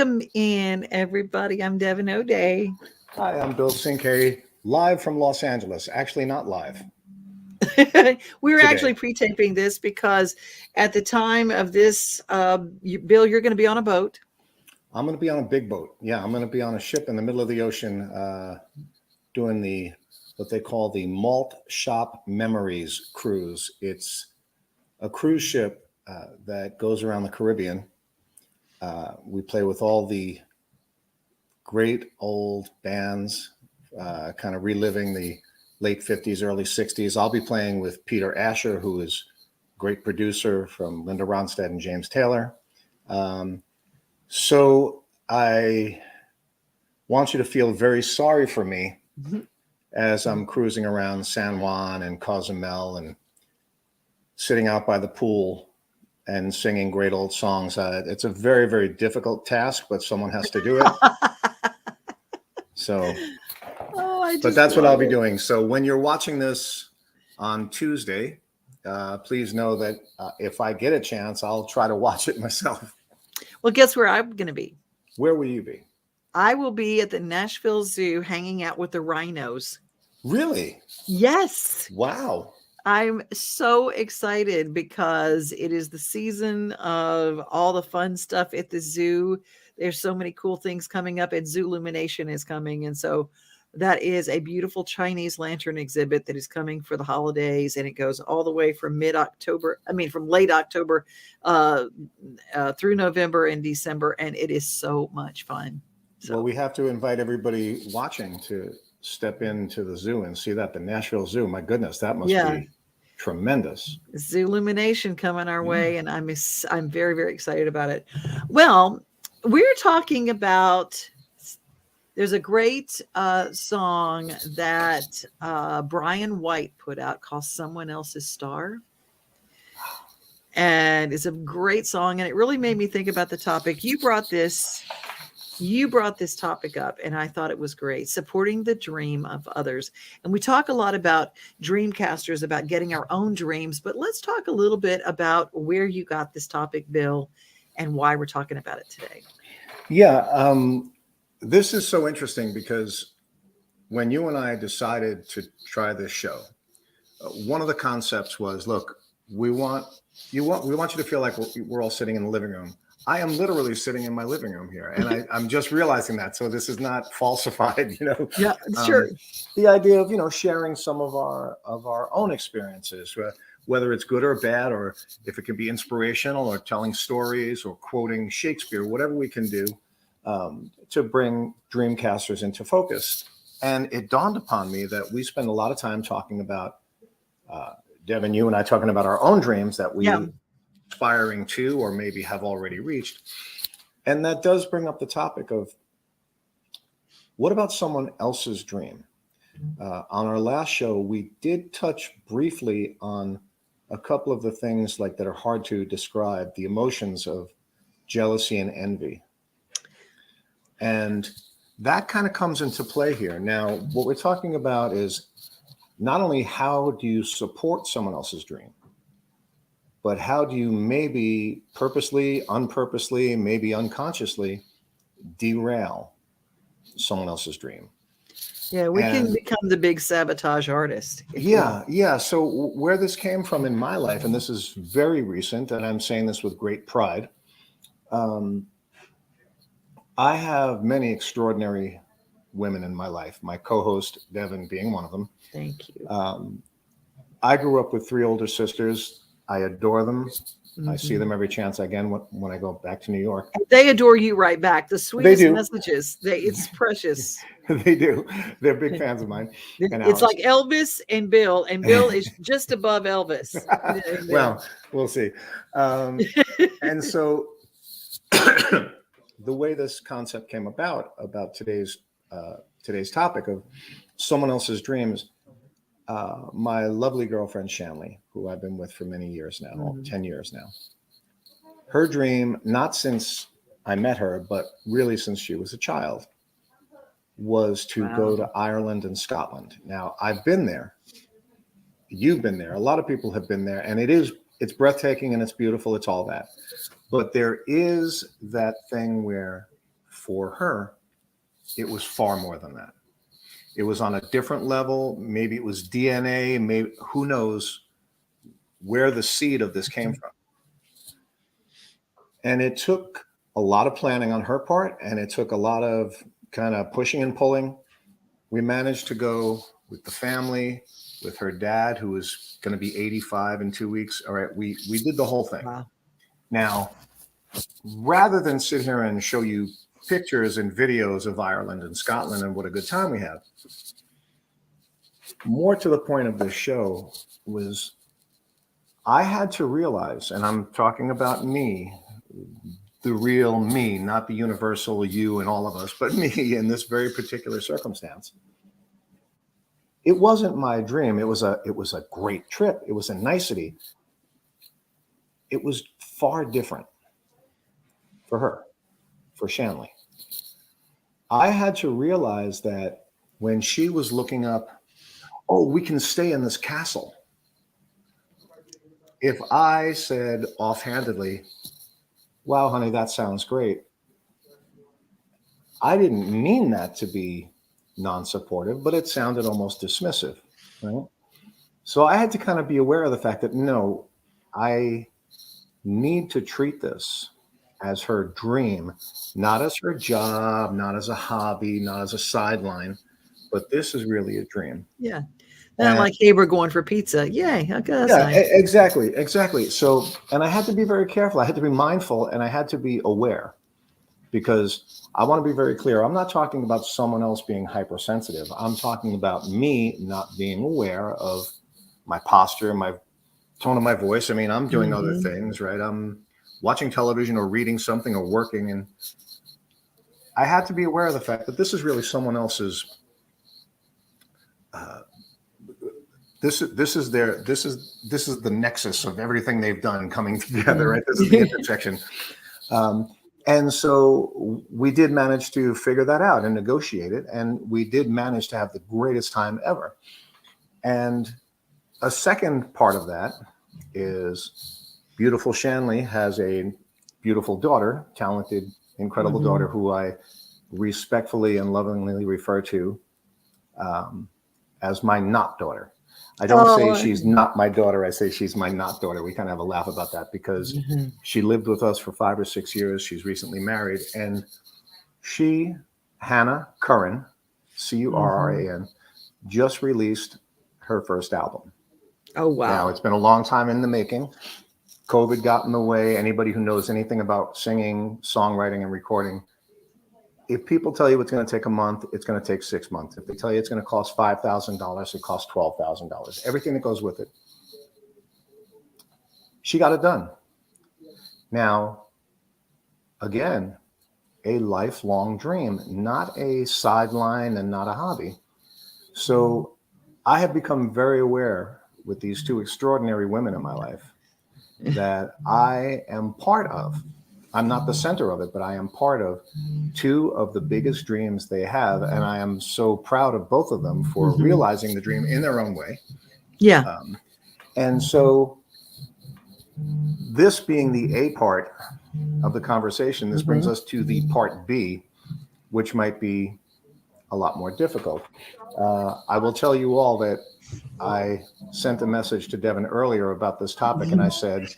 Welcome in, everybody. I'm Devon O'Day. Hi, I'm Bill Cinque, live from Los Angeles. Actually, not live We were actually today. pre-taping this because at the time of this, Bill, you're going to be on a boat. I'm going to be on a big boat. Yeah, I'm going to be on a ship in the middle of the ocean doing what they call the Malt Shop Memories cruise. It's a cruise ship that goes around the Caribbean. We play with all the great old bands, kind of reliving the late 50s, early 60s. I'll be playing with Peter Asher, who is a great producer from Linda Ronstadt and James Taylor. So I want you to feel very sorry for me as I'm cruising around San Juan and Cozumel and sitting out by the pool and singing great old songs. It's a very, very difficult task, but someone has to do it. So, but that's what I'll be doing. So when you're watching this on Tuesday, please know that if I get a chance, I'll try to watch it myself. Well, guess where I'm going to be? Where will you be? I will be at the Nashville Zoo hanging out with the rhinos. Really? Yes. Wow. I'm so excited because it is the season of all the fun stuff at the zoo. There's so many cool things coming up, and Zoolumination is coming. And so that is a beautiful Chinese lantern exhibit that is coming for the holidays. And it goes all the way from from late October through November and December. And it is so much fun. So. Well, we have to invite everybody watching to step into the zoo and see that. The Nashville Zoo, my goodness, that must be tremendous. Zoolumination coming our way, and I'm very, very excited about it. Well, we're talking about, there's a great song that Brian White put out called Someone Else's Star. And it's a great song, and it really made me think about the topic. You brought this topic up, and I thought it was great. Supporting the dream of others. And we talk a lot about Dreamcasters, about getting our own dreams, but let's talk a little bit about where you got this topic, Bill, and why we're talking about it today. Yeah, this is so interesting because when you and I decided to try this show, one of the concepts was, look, we want you to feel like we're all sitting in the living room. I am literally sitting in my living room here, and I'm just realizing that. So this is not falsified, Yeah, sure. The idea of sharing some of our own experiences, whether it's good or bad, or if it can be inspirational, or telling stories, or quoting Shakespeare, whatever we can do to bring Dreamcasters into focus. And it dawned upon me that we spend a lot of time talking about Devon, you and I talking about our own dreams that we. Yeah. Aspiring to, or maybe have already reached. And that does bring up the topic of what about someone else's dream? On our last show, we did touch briefly on a couple of the things that are hard to describe, the emotions of jealousy and envy. And that kind of comes into play here. Now, what we're talking about is not only how do you support someone else's dream, but how do you maybe purposely, unpurposely, maybe unconsciously derail someone else's dream? Yeah, we can become the big sabotage artist. Yeah. So where this came from in my life, and this is very recent, and I'm saying this with great pride, I have many extraordinary women in my life, my co-host, Devon, being one of them. Thank you. I grew up with 3 older sisters. I adore them. Mm-hmm. I see them every chance I can when I go back to New York. They adore you right back. The sweetest messages. It's precious. They do. They're big fans of mine. It's like Elvis and Bill is just above Elvis. Well, we'll see. And so the way this concept came about today's topic of someone else's dreams, my lovely girlfriend, Shanley, who I've been with for many years now, 10 years now. Her dream, not since I met her, but really since she was a child, was to go to Ireland and Scotland. Now, I've been there. You've been there. A lot of people have been there. And it's breathtaking and it's beautiful. It's all that. But there is that thing where for her, it was far more than that. It was on a different level. Maybe it was DNA. Maybe who knows where the seed of this came from. And it took a lot of planning on her part, and it took a lot of kind of pushing and pulling. We managed to go with the family, with her dad, who was going to be 85 in 2 weeks. All right, we did the whole thing. Wow. Now, rather than sit here and show you pictures and videos of Ireland and Scotland and what a good time we had, more to the point of this show was I had to realize, and I'm talking about me, the real me, not the universal you and all of us, but me in this very particular circumstance. It wasn't my dream. It was a great trip. It was a nicety. It was far different for her, for Shanley. I had to realize that when she was looking up, oh, we can stay in this castle. If I said offhandedly, wow, honey, that sounds great, I didn't mean that to be non-supportive, but it sounded almost dismissive, right? So I had to kind of be aware of the fact that, no, I need to treat this as her dream, not as her job, not as a hobby, not as a sideline, but this is really a dream. Yeah. Not like, hey, we're going for pizza. Yay. Okay, that's nice. Exactly. So, and I had to be very careful. I had to be mindful, and I had to be aware, because I want to be very clear. I'm not talking about someone else being hypersensitive. I'm talking about me not being aware of my posture, my tone of my voice. I mean, I'm doing other things, right? I'm watching television or reading something or working, and I had to be aware of the fact that this is really someone else's. This is the nexus of everything they've done coming together, right? This is the intersection. And so we did manage to figure that out and negotiate it. And we did manage to have the greatest time ever. And a second part of that is beautiful Shanley has a beautiful daughter, talented, incredible daughter, who I respectfully and lovingly refer to as my not daughter. I don't say she's not my daughter. I say she's my not daughter. We kind of have a laugh about that because she lived with us for 5 or 6 years. She's recently married. And she, Hannah Curran, Curran, just released her first album. Oh, wow. Now, it's been a long time in the making. COVID got in the way. Anybody who knows anything about singing, songwriting, and recording, if people tell you it's going to take a month, it's going to take 6 months. If they tell you it's going to cost $5,000, it costs $12,000. Everything that goes with it. She got it done. Now, again, a lifelong dream, not a sideline and not a hobby. So I have become very aware with these two extraordinary women in my life that I am part of. I'm not the center of it, but I am part of two of the biggest dreams they have. And I am so proud of both of them for realizing the dream in their own way. Yeah. And so this being the A part of the conversation, this brings us to the part B, which might be a lot more difficult. I will tell you all that I sent a message to Devon earlier about this topic, and I said,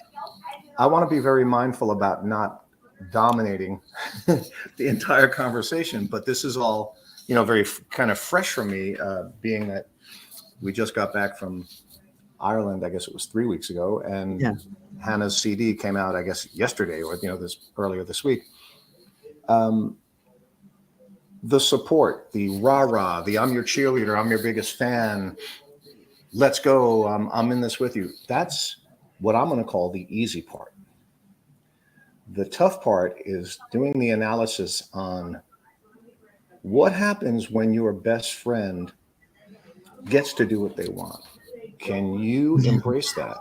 I want to be very mindful about not dominating the entire conversation, but this is all, very kind of fresh for me, being that we just got back from Ireland. I guess it was 3 weeks ago, and Hannah's CD came out, I guess, yesterday or earlier this week. The support, the rah-rah, the I'm your cheerleader, I'm your biggest fan, let's go, I'm in this with you. That's what I'm going to call the easy part. The tough part is doing the analysis on what happens when your best friend gets to do what they want. Can you embrace that?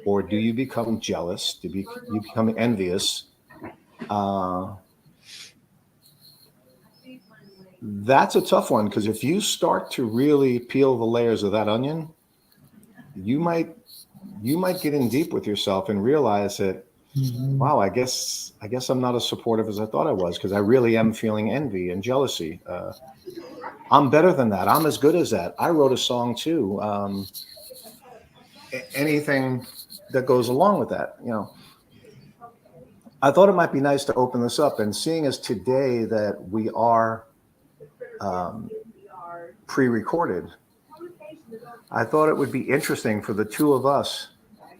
Or do you become jealous? Do you become envious? That's a tough one, because if you start to really peel the layers of that onion, you might get in deep with yourself and realize that wow, I guess I'm not as supportive as I thought I was, because I really am feeling envy and jealousy. I'm better than that. I'm as good as that. I wrote a song too. Anything that goes along with that, you know. I thought it might be nice to open this up, and seeing as today that we are pre-recorded, I thought it would be interesting for the two of us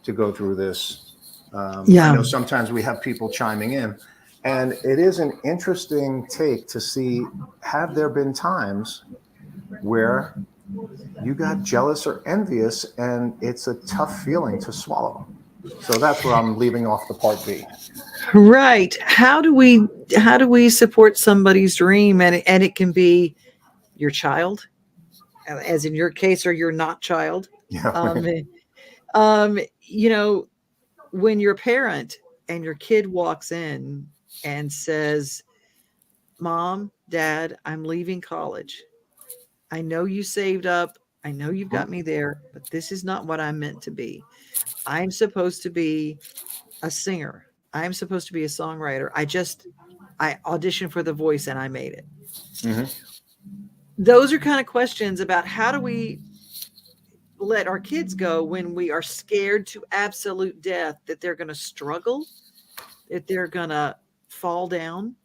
to go through this. I know sometimes we have people chiming in, and it is an interesting take to see, have there been times where you got jealous or envious, and it's a tough feeling to swallow? So that's where I'm leaving off the part B. Right. How do we support somebody's dream? And it can be your child, as in your case, or your not child. Yeah. You know, when you're a parent and your kid walks in and says, Mom, Dad, I'm leaving college. I know you saved up. I know you've got me there, but this is not what I'm meant to be. I'm supposed to be a singer. I'm supposed to be a songwriter. I auditioned for The Voice and I made it. Mm-hmm. Those are kind of questions about how do we let our kids go when we are scared to absolute death that they're going to struggle, that they're going to fall down,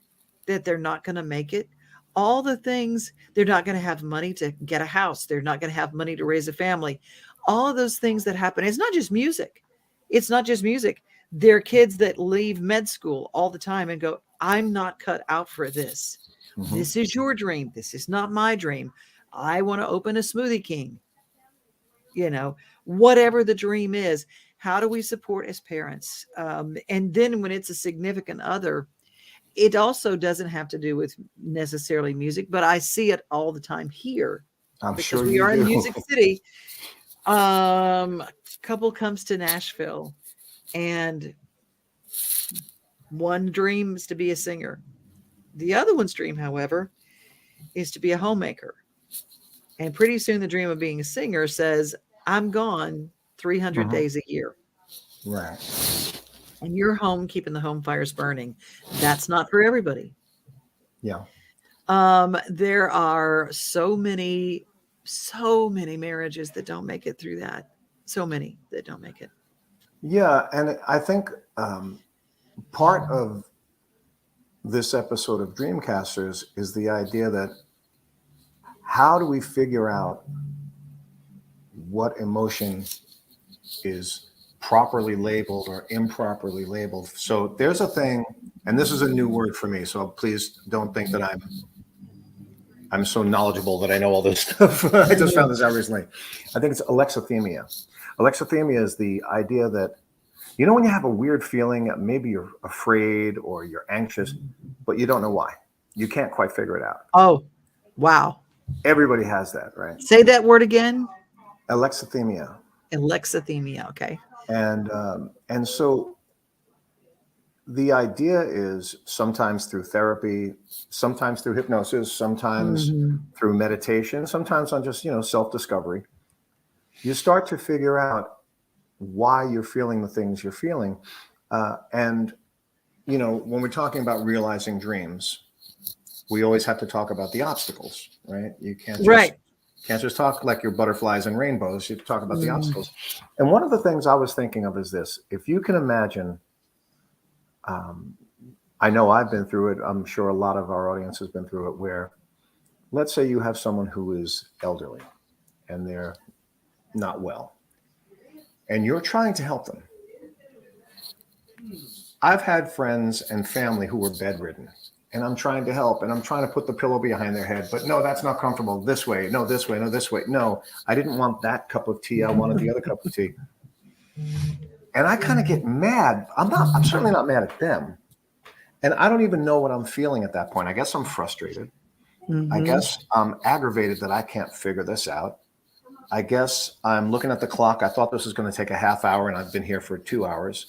that they're not going to make it. All the things, they're not going to have money to get a house. They're not going to have money to raise a family. All of those things that happen. It's not just music. It's not just music. There are kids that leave med school all the time and go, I'm not cut out for this. Mm-hmm. This is your dream. This is not my dream. I want to open a Smoothie King. You know, whatever the dream is, how do we support as parents? And then when it's a significant other, it also doesn't have to do with necessarily music, but I see it all the time here. I'm because sure we you are do. in Music City. A couple comes to Nashville, and one dreams to be a singer. The other one's dream, however, is to be a homemaker. And pretty soon the dream of being a singer says, I'm gone 300 days a year. Right. And you're home keeping the home fires burning. That's not for everybody. Yeah. There are so many marriages that don't make it through that. So many that don't make it. Yeah. And I think part of this episode of Dreamcasters is the idea that how do we figure out what emotion is properly labeled or improperly labeled? So there's a thing, and this is a new word for me, so please don't think that I'm so knowledgeable that I know all this stuff. I just found this out recently. I think it's alexithymia. Alexithymia is the idea that, you know, when you have a weird feeling, maybe you're afraid or you're anxious, but you don't know why. You can't quite figure it out. Oh, wow. Everybody has that, right? Say that word again. Alexithymia. Alexithymia. Okay. And so the idea is sometimes through therapy, sometimes through hypnosis, sometimes through meditation, sometimes on just, self-discovery. You start to figure out why you're feeling the things you're feeling. And when we're talking about realizing dreams, we always have to talk about the obstacles, right? You can't just talk like your butterflies and rainbows. You talk about the obstacles. And one of the things I was thinking of is this: if you can imagine, I know I've been through it. I'm sure a lot of our audience has been through it, where let's say you have someone who is elderly and they're not well, and you're trying to help them. I've had friends and family who were bedridden, and I'm trying to help, and I'm trying to put the pillow behind their head, but no, that's not comfortable. This way, no, this way, no, this way. No, I didn't want that cup of tea. I wanted the other cup of tea. And I kind of get mad. I'm certainly not mad at them. And I don't even know what I'm feeling at that point. I guess I'm frustrated. I guess I'm aggravated that I can't figure this out. I guess I'm looking at the clock. I thought this was going to take a half hour, and I've been here for 2 hours.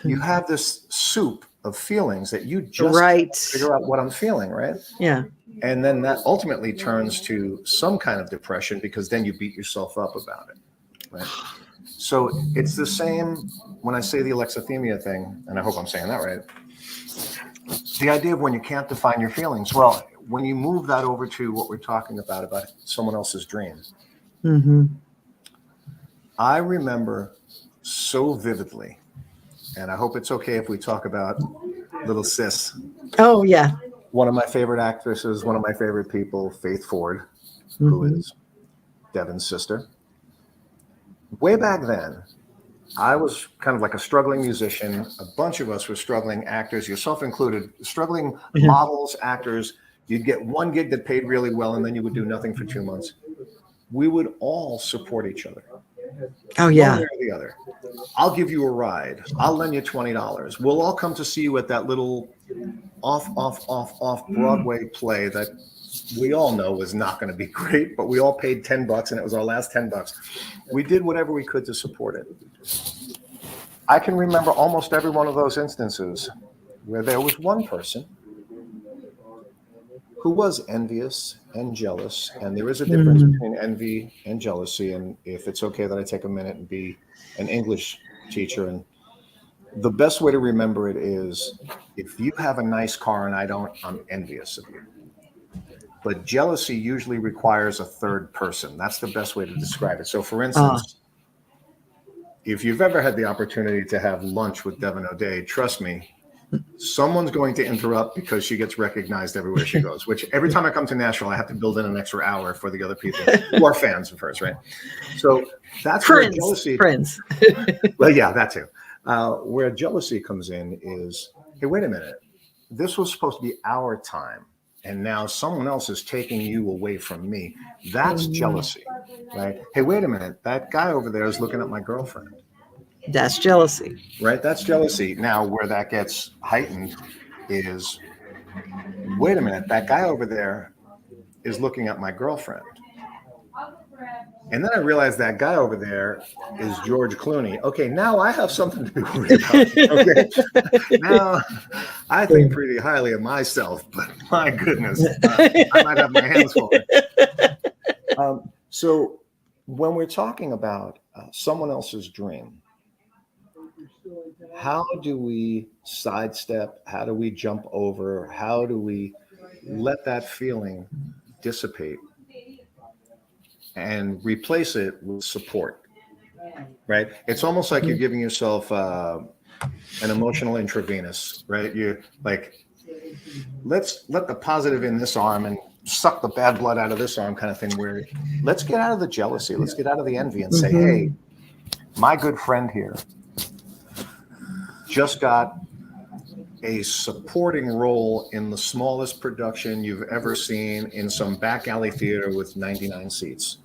You have this soup of feelings that you just figure out what I'm feeling, right? Yeah. And then that ultimately turns to some kind of depression, because then you beat yourself up about it, right? So it's the same when I say the alexithymia thing, and I hope I'm saying that right. The idea of when you can't define your feelings. Well, when you move that over to what we're talking about someone else's dream. Mm-hmm. I remember so vividly, and I hope it's okay if we talk about little sis. Oh, yeah. One of my favorite actresses, one of my favorite people, Faith Ford, Mm-hmm. who is Devon's sister. Way back then, I was kind of like a struggling musician. A bunch of us were struggling actors, yourself included, struggling models, actors. You'd get one gig that paid really well, and then you would do nothing for 2 months. We would all support each other. Oh, yeah. One way or the other. I'll give you a ride. I'll lend you $20. We'll all come to see you at that little off Broadway play that we all know was not going to be great, but we all paid $10 and it was our last $10. We did whatever we could to support it. I can remember almost every one of those instances where there was one person who was envious and jealous, and there is a difference between envy and jealousy. And if it's okay that I take a minute and be an English teacher, and the best way to remember it is, if you have a nice car and I don't, I'm envious of you. But jealousy usually requires a third person. That's the best way to describe it. So for instance, if you've ever had the opportunity to have lunch with Devon O'Day, trust me, someone's going to interrupt because she gets recognized everywhere she goes, which every time I come to Nashville, I have to build in an extra hour for the other people who are fans of hers, right? So that's where jealousy. Friends. Well, yeah, that too. Where jealousy comes in is, hey, wait a minute. This was supposed to be our time, and now someone else is taking you away from me. That's jealousy, right? Hey, wait a minute. That guy over there is looking at my girlfriend. That's jealousy. Right? That's jealousy. Now, where that gets heightened is, wait a minute, that guy over there is looking at my girlfriend. And then I realized that guy over there is George Clooney. Okay, now I have something to be worried about. Okay, now I think pretty highly of myself, but my goodness, I might have my hands full. So when we're talking about someone else's dream, how do we sidestep? How do we jump over? How do we let that feeling dissipate and replace it with support? Right? It's almost like you're giving yourself an emotional intravenous, right? You're like, let's let the positive in this arm and suck the bad blood out of this arm, kind of thing, where let's get out of the jealousy, let's get out of the envy and say, hey, my good friend here just got a supporting role in the smallest production you've ever seen in some back alley theater with 99 seats.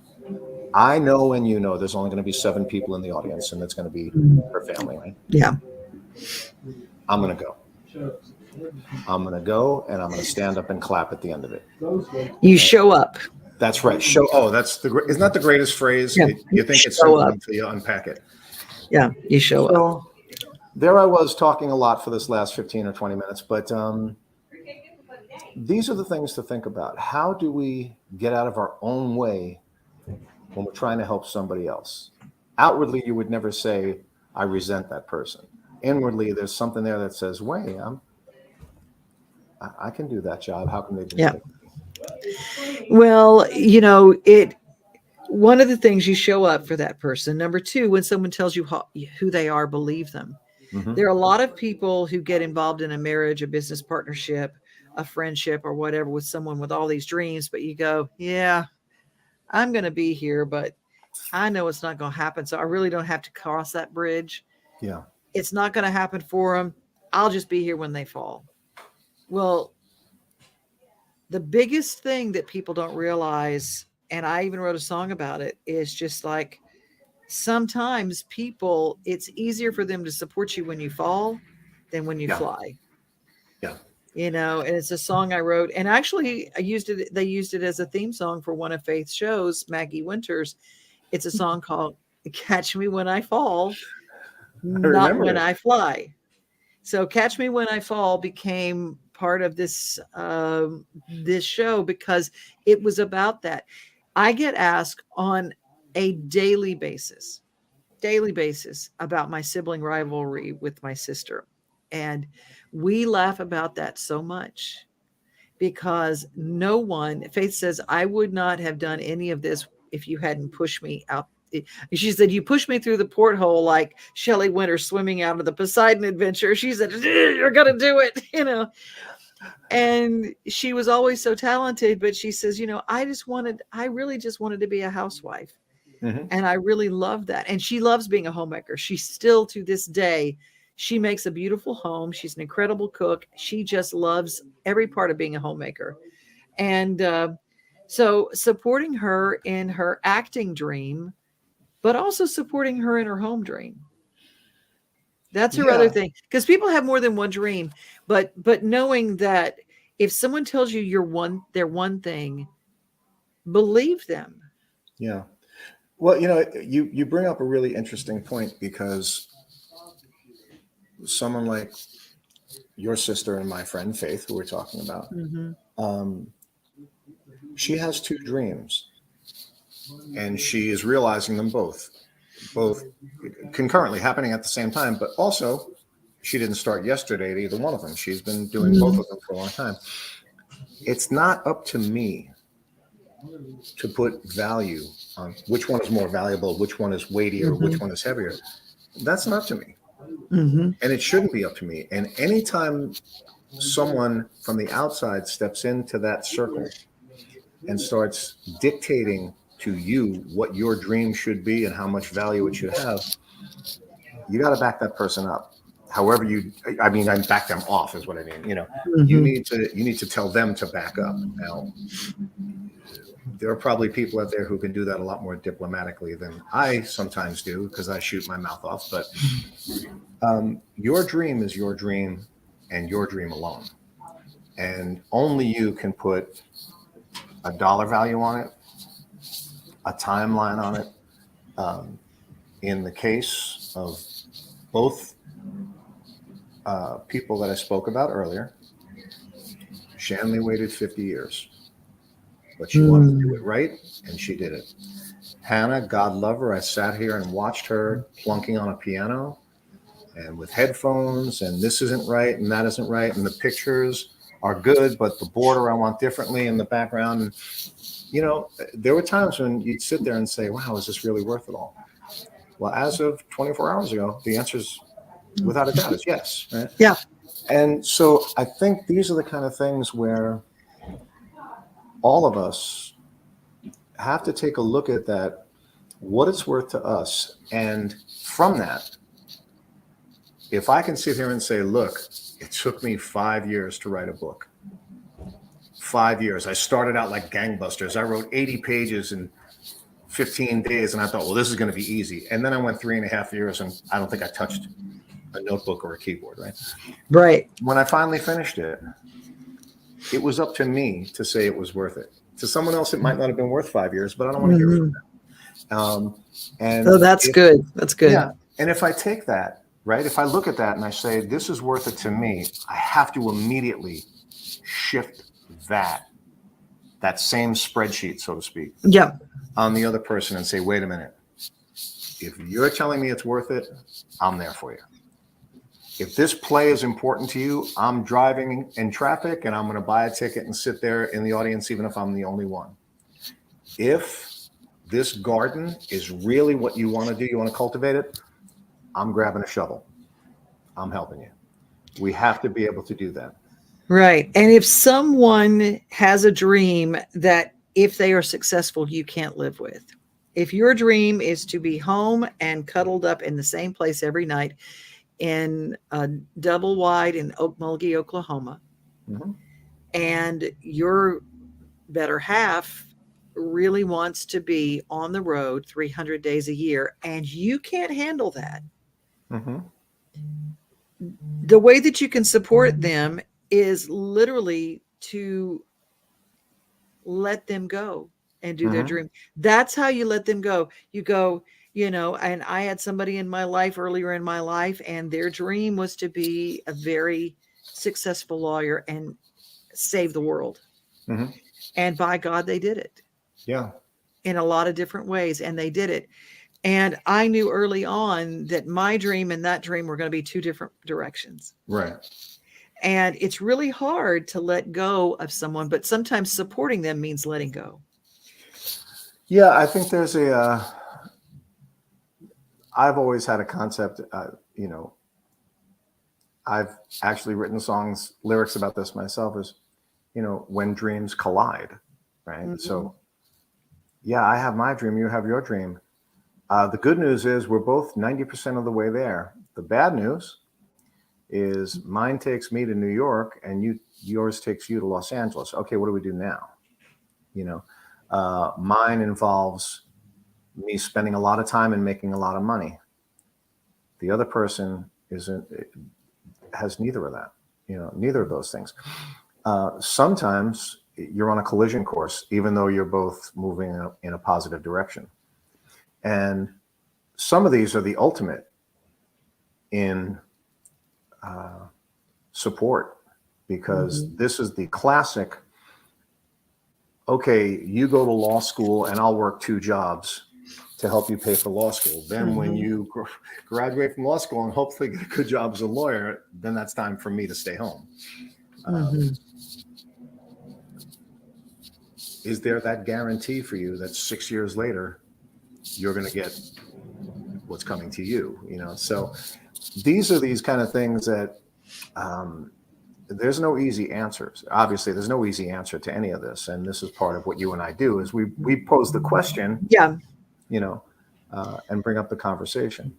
I know, and you know, there's only going to be 7 people in the audience, and it's going to be her family, right? Yeah. I'm going to go. I'm going to go, and I'm going to stand up and clap at the end of it. You show up. That's right. Show. Oh, isn't that the greatest phrase? Yeah. You think it's simple until you unpack it. Yeah, you show up. There I was talking a lot for this last 15 or 20 minutes, but these are the things to think about. How do we get out of our own way when we're trying to help somebody else? Outwardly, you would never say, I resent that person. Inwardly, there's something there that says, wait, I can do that job. How can they do that? Well, one of the things, you show up for that person. Number 2, when someone tells you who they are, believe them. There are a lot of people who get involved in a marriage, a business partnership, a friendship, or whatever with someone with all these dreams, but you go, yeah, I'm going to be here, but I know it's not going to happen. So I really don't have to cross that bridge. Yeah. It's not going to happen for them. I'll just be here when they fall. Well, the biggest thing that people don't realize, and I even wrote a song about it, is just like, sometimes people, it's easier for them to support you when you fall than when you fly. Yeah. And it's a song I wrote, and actually they used it as a theme song for one of Faith's shows, Maggie Winters. It's a song called Catch Me When I Fall, Not When I Fly. So Catch Me When I Fall became part of this this show because it was about that. I get asked on a daily basis, daily basis about my sibling rivalry with my sister. And we laugh about that so much because no one, Faith says, I would not have done any of this if you hadn't pushed me out. She said, you pushed me through the porthole like Shelley Winter swimming out of the Poseidon Adventure. She said, you're going to do it, you know. And she was always so talented, but she says, you know, I really just wanted to be a housewife. Mm-hmm. And I really love that. And she loves being a homemaker. She still, to this day, she makes a beautiful home. She's an incredible cook. She just loves every part of being a homemaker. And so supporting her in her acting dream, but also supporting her in her home dream. That's her other Yeah. thing. Because people have more than one dream, but knowing that if someone tells you they're one thing, believe them. Yeah. Well, you bring up a really interesting point, because someone like your sister and my friend Faith, who we're talking about, Mm-hmm. um, she has two dreams, and she is realizing them both concurrently happening at the same time. But also, she didn't start yesterday at either one of them. She's been doing both of them for a long time. It's not up to me to put value on which one is more valuable, which one is weightier, Mm-hmm. which one is heavier. That's not up to me. Mm-hmm. And it shouldn't be up to me. And anytime someone from the outside steps into that circle and starts dictating to you what your dream should be and how much value it should have, you got to back that person up. However I back them off is what I mean. You Mm-hmm. need to tell them to back up. Now, there are probably people out there who can do that a lot more diplomatically than I sometimes do, because I shoot my mouth off. But your dream is your dream and your dream alone. And only you can put a dollar value on it, a timeline on it. In the case of both people that I spoke about earlier, Shanley waited 50 years, but she wanted to do it right, and she did it. Hannah, God love her, I sat here and watched her plunking on a piano and with headphones, and this isn't right and that isn't right, and the pictures are good, but the border I want differently in the background. And, there were times when you'd sit there and say, wow, is this really worth it all? Well, as of 24 hours ago, the answer is, without a doubt, is yes. Right? Yeah. And so I think these are the kind of things where all of us have to take a look at that, what it's worth to us. And from that, if I can sit here and say, look, it took me 5 years to write a book. 5 years. I started out like gangbusters. I wrote 80 pages in 15 days, and I thought, well, this is going to be easy. And then I went 3.5 years, and I don't think I touched a notebook or a keyboard, right? Right. When I finally finished it, it was up to me to say it was worth it. To someone else, it might not have been worth 5 years, but I don't want to hear from them. And so that's good. That's good. Yeah. And if I take that, right, if I look at that and I say, this is worth it to me, I have to immediately shift that same spreadsheet, so to speak, on the other person and say, wait a minute. If you're telling me it's worth it, I'm there for you. If this play is important to you, I'm driving in traffic and I'm going to buy a ticket and sit there in the audience, even if I'm the only one. If this garden is really what you want to do, you want to cultivate it, I'm grabbing a shovel. I'm helping you. We have to be able to do that. Right. And if someone has a dream that if they are successful, you can't live with, if your dream is to be home and cuddled up in the same place every night in a double wide in Okmulgee, Oklahoma, and your better half really wants to be on the road 300 days a year, and you can't handle that, the way that you can support them is literally to let them go and do their dream. That's how you let them go. You go, and I had somebody in my life earlier in my life, and their dream was to be a very successful lawyer and save the world. And by God, they did it. Yeah. In a lot of different ways. And they did it. And I knew early on that my dream and that dream were going to be two different directions. Right. And it's really hard to let go of someone, but sometimes supporting them means letting go. Yeah, I think there's I've always had a concept, I've actually written lyrics about this myself, is, when dreams collide, right? Mm-hmm. So, yeah, I have my dream, you have your dream. The good news is we're both 90% of the way there. The bad news is mine takes me to New York and yours takes you to Los Angeles. Okay, what do we do now? Mine involves me spending a lot of time and making a lot of money. The other person has neither of that, neither of those things. Sometimes you're on a collision course, even though you're both moving in a positive direction. And some of these are the ultimate in support, because this is the classic, okay, you go to law school and I'll work 2 jobs to help you pay for law school. Then when you graduate from law school and hopefully get a good job as a lawyer, then that's time for me to stay home. Is there that guarantee for you that 6 years later, you're going to get what's coming to you? So these are these kind of things that there's no easy answers. Obviously, there's no easy answer to any of this. And this is part of what you and I do, is we pose the question, and bring up the conversation.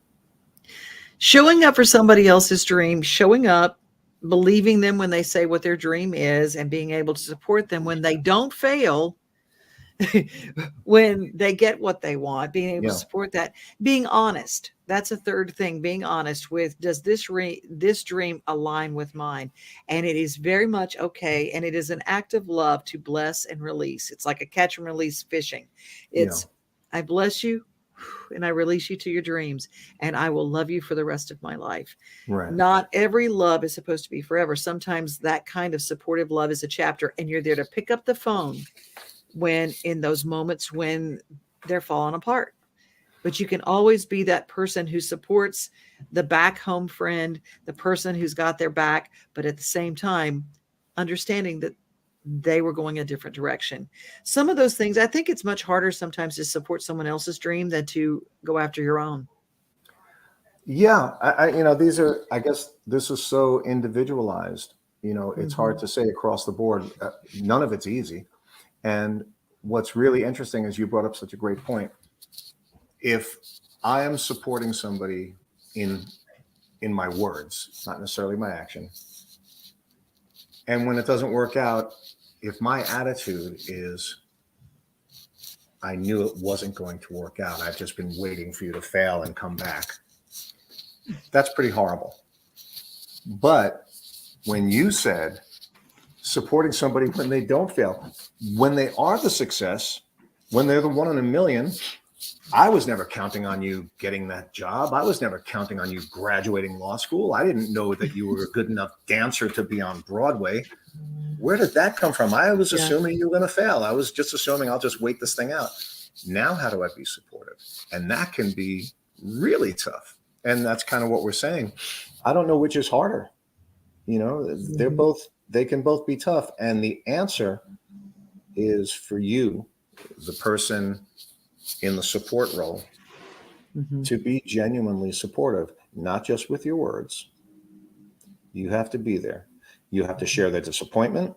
Showing up for somebody else's dream, showing up, believing them when they say what their dream is, and being able to support them when they don't fail, when they get what they want, being able to support that, being honest. That's a third thing, being honest with, does this dream align with mine? And it is very much okay. And it is an act of love to bless and release. It's like a catch and release fishing. It's, I bless you and I release you to your dreams, and I will love you for the rest of my life. Right. Not every love is supposed to be forever. Sometimes that kind of supportive love is a chapter, and you're there to pick up the phone when in those moments when they're falling apart. But you can always be that person who supports the back home friend, the person who's got their back, but at the same time, understanding that they were going a different direction. Some of those things, I think it's much harder sometimes to support someone else's dream than to go after your own. Yeah. These are, I guess this is so individualized, it's hard to say across the board. None of it's easy. And what's really interesting is you brought up such a great point. If I am supporting somebody in my words, not necessarily my action, and when it doesn't work out, if my attitude is, I knew it wasn't going to work out, I've just been waiting for you to fail and come back, that's pretty horrible. But when you said supporting somebody when they don't fail, when they are the success, when they're the 1 in a million, I was never counting on you getting that job. I was never counting on you graduating law school. I didn't know that you were a good enough dancer to be on Broadway. Where did that come from? I was assuming you were going to fail. I was just assuming I'll just wait this thing out. Now, how do I be supportive? And that can be really tough. And that's kind of what we're saying. I don't know which is harder. They can both be tough. And the answer is for you, the person in the support role, to be genuinely supportive, not just with your words. You have to be there. You have to share their disappointment.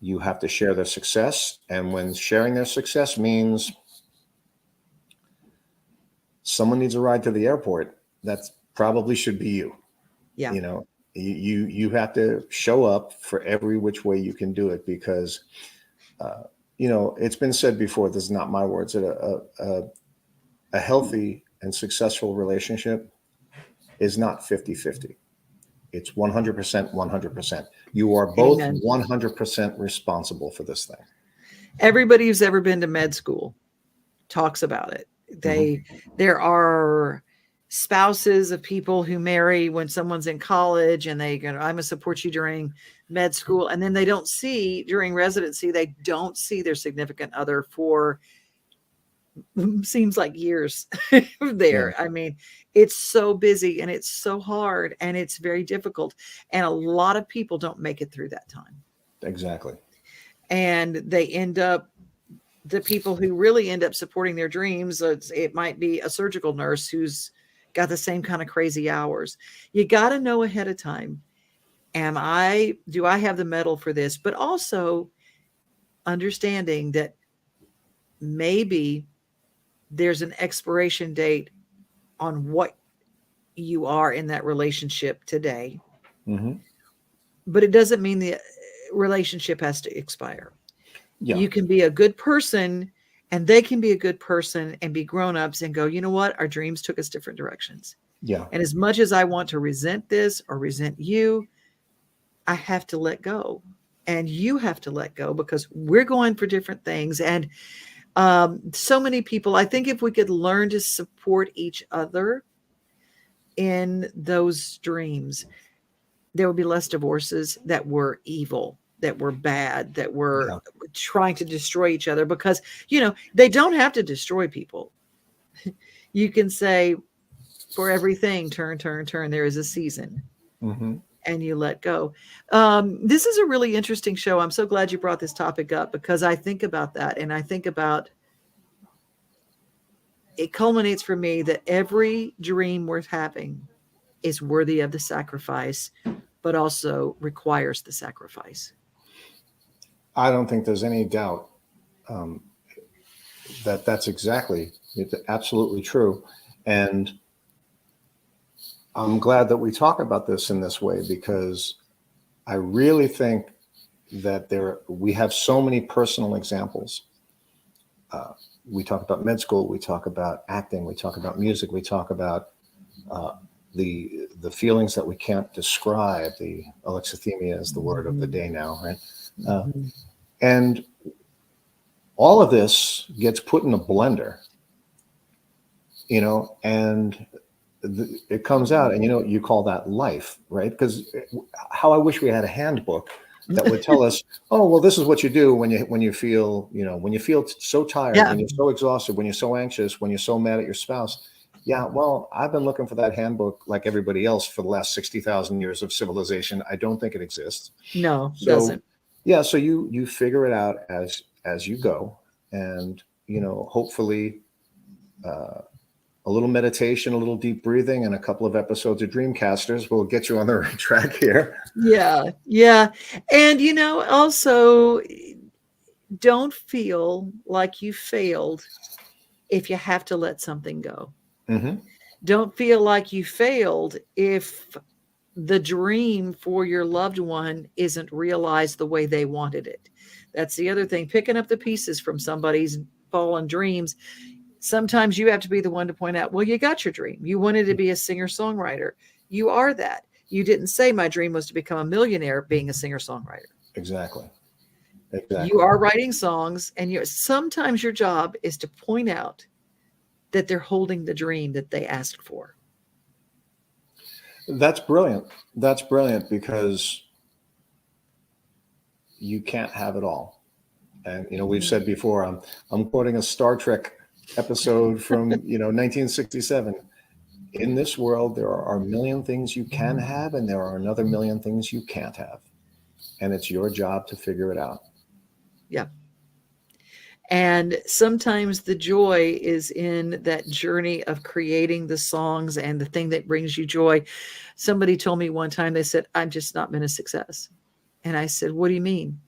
You have to share their success. And when sharing their success means someone needs a ride to the airport, that probably should be you. Yeah. You have to show up for every which way you can do it, because it's been said before, this is not my words, that a healthy and successful relationship is not 50-50. It's 100%, 100%. You are both 100% responsible for this thing. Everybody who's ever been to med school talks about it. There are spouses of people who marry when someone's in college, and they go, I'm going to support you during med school. And then they don't see during residency, they don't see their significant other for seems like years Yeah, there. I mean, it's so busy and it's so hard and it's very difficult. And a lot of people don't make it through that time. exactly. And they end up, the people who really end up supporting their dreams, it might be a surgical nurse who's got the same kind of crazy hours. You got to know ahead of time. Do I have the metal for this? But also understanding that maybe there's an expiration date on what you are in that relationship today, Hmm. but it doesn't mean the relationship has to expire. Yeah, You can be a good person and they can be a good person and be grown-ups and go, you know what? Our dreams took us different directions. yeah, And as much as I want to resent this or resent you, I have to let go. And you have to let go because we're going for different things. And so many people, I think if we could learn to support each other in those dreams, there would be less divorces that were evil, that were bad, that were yeah. trying to destroy each other because, they don't have to destroy people. You can say, for everything, turn, turn, turn, there is a season, Hmm. and you let go. This is a really interesting show. I'm so glad you brought this topic up because I think about that and I think about it culminates for me that every dream worth having is worthy of the sacrifice, but also requires the sacrifice. I don't think there's any doubt um, that that's exactly, it's absolutely true. And I'm glad that we talk about this in this way because I really think that we have so many personal examples. Uh, we talk about med school, we talk about acting, we talk about music, we talk about uh, the feelings that we can't describe. The alexithymia is the word of the day now, right? Uh, Mhm. and all of this gets put in a blender, and it comes out, and you call that life, right? Because how I wish we had a handbook that would tell us, oh, well, this is what you do when you feel, when you feel so tired, Yeah. when you're so exhausted, when you're so anxious, when you're so mad at your spouse. Yeah, well, I've been looking for that handbook like everybody else for the last 60,000 years of civilization. I don't think it exists. No, So, doesn't. yeah, so you figure it out as you go, and hopefully uh, a little meditation, a little deep breathing, and a couple of episodes of Dreamcasters will get you on the right track here. Yeah. Yeah. And, also don't feel like you failed if you have to let something go. Hmm. Don't feel like you failed if the dream for your loved one isn't realized the way they wanted it. That's the other thing. Picking up the pieces from somebody's fallen dreams. Sometimes you have to be the one to point out, well, you got your dream. You wanted to be a singer songwriter. You are that. You didn't say my dream was to become a millionaire being a singer songwriter. Exactly. You Exactly. are writing songs, and sometimes your job is to point out that they're holding the dream that they asked for. That's brilliant. That's brilliant because you can't have it all. And we've said before, I'm quoting a Star Trek episode from 1967. In this world, there are a million things you can have, and there are another million things you can't have. And it's your job to figure it out. Yeah. And sometimes the joy is in that journey of creating the songs and the thing that brings you joy. Somebody told me one time, they said, I've just not been a success. And I said, what do you mean?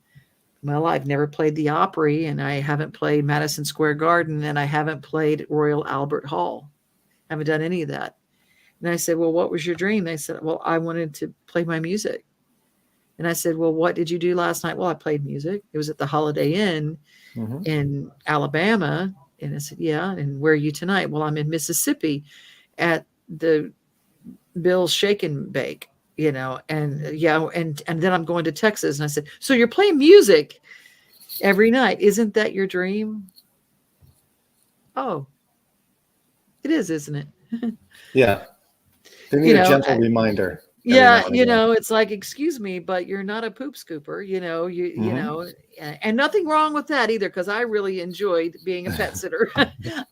Well, I've never played the Opry, and I haven't played Madison Square Garden, and I haven't played Royal Albert Hall. I haven't done any of that. And I said, well, what was your dream? They said, well, I wanted to play my music. And I said, well, what did you do last night? Well, I played music. It was at the Holiday Inn Hmm. in Alabama. And I said, yeah. And where are you tonight? Well, I'm in Mississippi at the Bill's Shake and Bake, and yeah. And then I'm going to Texas. And I said, so you're playing music every night. Isn't that your dream? Oh, it is, isn't it? Yeah. They need you a know, gentle reminder. every now Yeah, and again. it's like, excuse me, but you're not a poop scooper, Hmm. and nothing wrong with that either, because I really enjoyed being a pet sitter.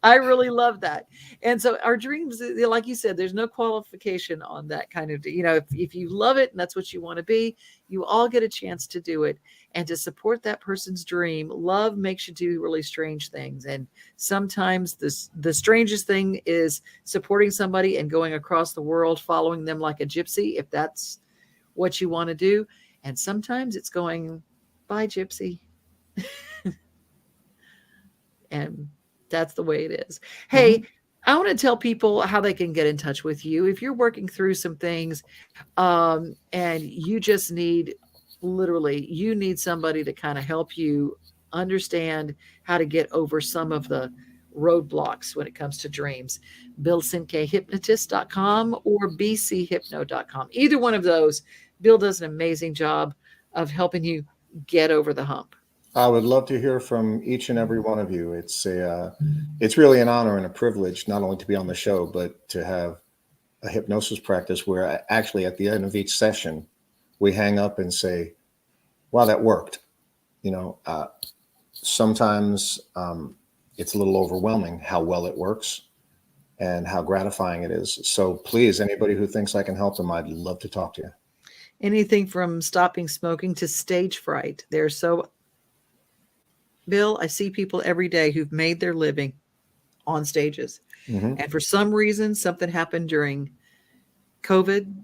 I really love that. And so our dreams, like you said, there's no qualification on that kind of, if you love it and that's what you want to be, you all get a chance to do it and to support that person's dream. Love makes you do really strange things. And sometimes the strangest thing is supporting somebody and going across the world, following them like a gypsy, if that's what you want to do. And sometimes it's going, bye, gypsy. And that's the way it is. Hey, Hmm. I want to tell people how they can get in touch with you. If you're working through some things, and you just need, literally, you need somebody to kind of help you understand how to get over some of the roadblocks when it comes to dreams, Bill Cinque hypnotist.com or bchypno.com. Either one of those, Bill does an amazing job of helping you get over the hump. I would love to hear from each and every one of you. It's really an honor and a privilege not only to be on the show, but to have a hypnosis practice where actually at the end of each session, we hang up and say, wow, that worked. You know, sometimes it's a little overwhelming how well it works and how gratifying it is. So please, anybody who thinks I can help them, I'd love to talk to you. Anything from stopping smoking to stage fright. They're so, Bill, I see people every day who've made their living on stages. Hmm. And for some reason, something happened during COVID,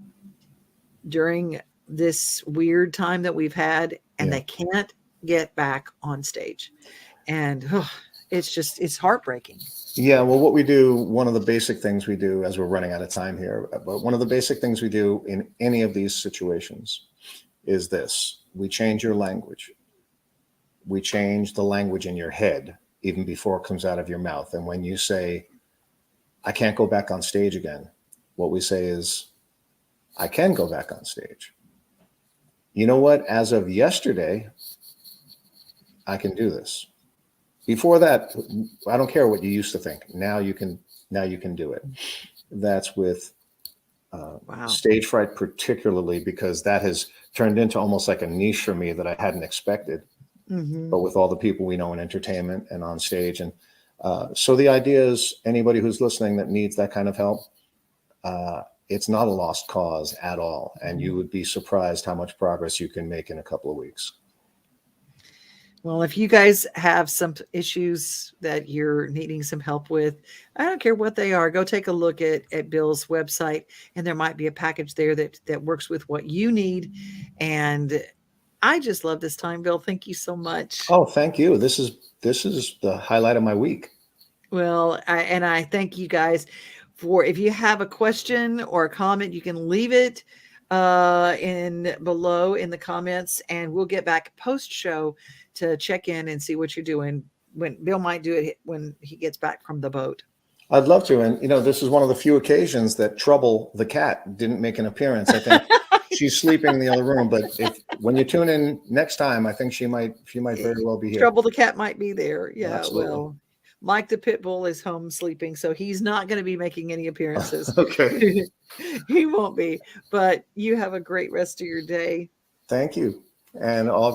during this weird time that we've had, and Yeah. they can't get back on stage. And it's heartbreaking. Yeah, well, what we do, one of the basic things we do as we're running out of time here, but one of the basic things we do in any of these situations is this: we change your language. We change the language in your head even before it comes out of your mouth. And when you say, I can't go back on stage again, what we say is, I can go back on stage. You know what? As of yesterday, I can do this. Before that, I don't care what you used to think. Now you can. Now you can do it. That's with Wow. stage fright, particularly because that has turned into almost like a niche for me that I hadn't expected. Mm-hmm. But with all the people we know in entertainment and on stage, and so the idea is anybody who's listening that needs that kind of help, it's not a lost cause at all, and you would be surprised how much progress you can make in a couple of weeks. Well, if you guys have some issues that you're needing some help with, I don't care what they are, go take a look at Bill's website, and there might be a package there that works with what you need. And I just love this time, Bill. Thank you so much. Oh, thank you. This is the highlight of my week. Well, I thank you guys for, if you have a question or a comment, you can leave it in below in the comments, and we'll get back post show to check in and see what you're doing. When Bill might do it when he gets back from the boat. I'd love to, and this is one of the few occasions that Trouble the cat didn't make an appearance. I think she's sleeping in the other room, but when you tune in next time, I think she might very well be here. Trouble the cat might be there. Yeah, Absolutely. well, Mike the pit bull is home sleeping, so he's not going to be making any appearances. Okay. He won't be. But you have a great rest of your day. Thank you, and all.